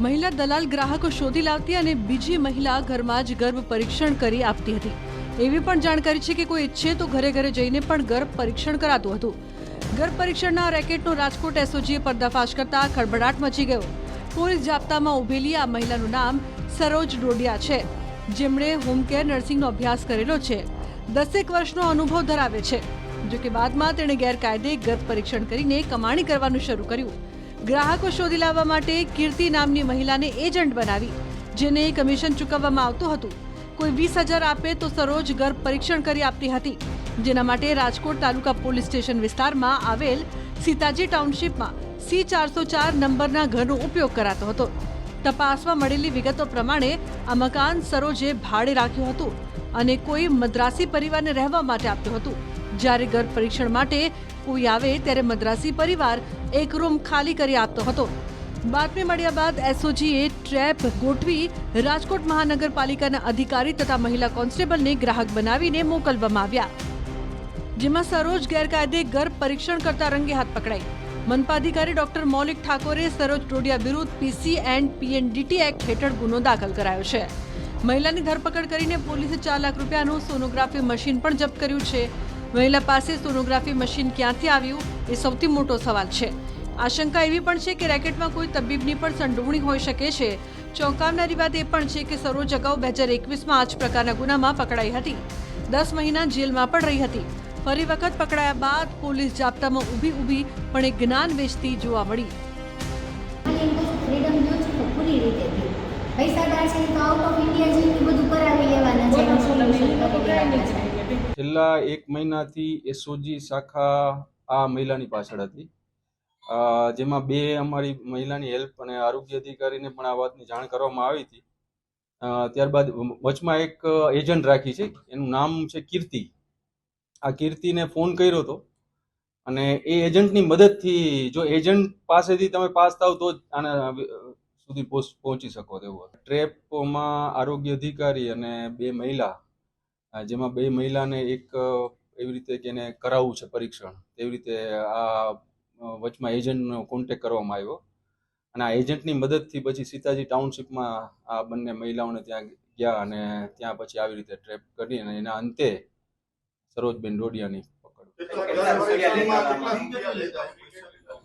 મહિલા દલાલ ગ્રાહકો શોધી લાવતી અને બીજી મહિલા ઘરમાં જ ગર્ભ પરીક્ષણ કરી આપતી હતી। એવી પણ જાણકારી છે કે કોઈ ઈચ્છે તો ઘરે ઘરે જઈને પણ ગર્ભ પરીક્ષણ કરાતું હતું। ગર્ભ પરીક્ષણના રેકેટનો રાજકોટ એસઓજીએ પર્દાફાશ કરતા ખળભળાટ મચી ગયો। પોલીસ જાપ્તામાં ઉભેલી આ મહિલાનું નામ સરોજ ડોડિયા છે, જેમણે હોમ કેર નર્સિંગનો અભ્યાસ કરેલો છે। 10 વર્ષનો અનુભવ ધરાવે છે। જો કે બાદમાં તેણે ગેરકાયદે ગર્ભ પરીક્ષણ કરીને કમાણી કરવાનું શરૂ કર્યું। ગ્રાહકો શોધી લાવવા માટે કીર્તિ નામની મહિલાને એજન્ટ બનાવી, જેને કમિશન ચૂકવવામાં આવતું હતું। કોઈ 20,000 આપે તો સરોજ ગર્ભ પરીક્ષણ કરી આપતી હતી, જેના માટે રાજકોટ તાલુકા પોલીસ સ્ટેશન વિસ્તારમાં આવેલ સીતાજી ટાઉનશીપમાં C404 નંબરના ઘરનો ઉપયોગ કરાતો હતો। તપાસમાં મળેલી વિગતો પ્રમાણે આ મકાન સરોજે ભાડે રાખ્યું હતું અને કોઈ મદ્રાસી પરિવારને રહેવા માટે આપ્યું હતું। જ્યારે ગર્ભ પરીક્ષણ માટે કોઈ આવે ત્યારે મદ્રાસી પરિવાર એક રૂમ ખાલી કરી આપતો હતો। બાતમી મળ્યા બાદ એસઓજીએ ટ્રેપ ગોઠવી રાજકોટ મહાનગરપાલિકાના અધિકારી તથા મહિલા કોન્સ્ટેબલને ગ્રાહક બનાવીને મોકલવામાં આવ્યા, જેમાં સરોજ ગેરકાયદે ગર્ભ પરીક્ષણ કરતા રંગે હાથ પકડાઈ। મનપા અધિકારી ડોક્ટર મૌલિક ઠાકોરે સરોજ ડોડિયા વિરુદ્ધ પીસી એન્ડ પીએનડીટી એક્ટ હેઠળ ગુનો દાખલ કરાયો છે। મહિલાની ધરપકડ કરીને પોલીસે 4 લાખ રૂપિયાનું સોનોગ્રાફી મશીન પણ જપ્ત કર્યું છે। મહિલા પાસે સોનોગ્રાફી મશીન ક્યાંથી આવ્યું એ સૌથી મોટો સવાલ છે। આશંકા એવી પણ છે કે રેકેટમાં કોઈ તબીબની પણ સંડોવણી હોઈ શકે છે। ચોંકાવનારી વાત એ પણ છે કે સરોજ અગાઉ 2021માં આ જ પ્રકારના ગુનામાં પકડાઈ હતી। 10 મહિના જેલમાં પણ રહી હતી। ફરી વખત પકડાયા બાદ પોલીસ જાપ્તામાં ઊભી પણ એક જ્ઞાન વેચતી જોવા મળી। ફ્રીડમ જો છે તો પૂરી રીતે દે પૈસાદાર છે તો આઉટ ઓફ ઇન્ડિયા જઈને બધું કરાવી લેવાના છે, સોલ્યુશન કરી લેવાના છે। છેલ્લા 1 મહિનાથી એસઓજી શાખા આ મહિલાની પાછળ હતી, જેમાં 2 અમારી મહિલાની હેલ્પ અને આરોગ્ય અધિકારીને પણ આ વાતની જાણ કરવામાં આવી હતી। ત્યારબાદ વચમાં એક એજન્ટ રાખી છે, એનું નામ છે કીર્તિ। આ કીર્તિને ફોન કર્યો હતો અને એ એજન્ટની મદદથી, જો એજન્ટ પાસેથી તમે પાસ થાવ તો જ આના સુધી પહોંચી શકો તેવું હતું। ટ્રેપમાં આરોગ્ય અધિકારી અને 2 મહિલા, જેમાં 2 મહિલાને એક એવી રીતે કે એને કરાવવું છે પરીક્ષણ, તેવી રીતે આ વચમાં એજન્ટનો કોન્ટેક્ટ કરવામાં આવ્યો અને આ એજન્ટની મદદથી પછી સીતાજી ટાઉનશીપમાં આ બંને મહિલાઓને ત્યાં ગયા અને ત્યાં પછી આવી રીતે ટ્રેપ કરી અને એના અંતે સરોજબેન ડોડિયાની પકડ।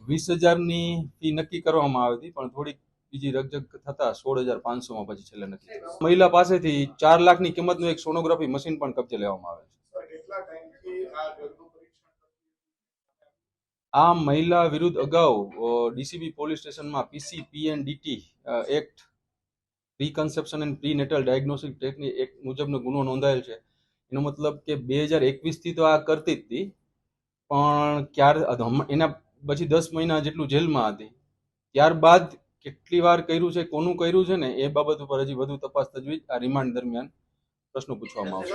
20,000ની ફી નક્કી કરવામાં આવી હતી, પણ થોડીક બીજી રકજક થતા 16,500માં પછી છેલ્લે નક્કી થયું। મહિલા પાસેથી 4 લાખની કિંમતનું એક સોનોગ્રાફી મશીન પણ કબજે લેવામાં આવે છે। આ મહિલા વિરુદ્ધ અગાઉ ડીસીબી પોલીસ સ્ટેશનમાં PC PNDT act, preconception and prenatal diagnostic technique act મુજબનો ગુનો નોંધાયેલ છે। એનો મતલબ કે 2021થી તો આ કરતી જ હતી, પણ એના પછી 10 મહિના જેટલું જેલમાં હતી। ત્યારબાદ કેટલી વાર કર્યું છે, કોનું કર્યું છે ને એ બાબત ઉપર હજી વધુ તપાસ તજવીજ આ રિમાન્ડ દરમિયાન પ્રશ્નો પૂછવામાં આવશે।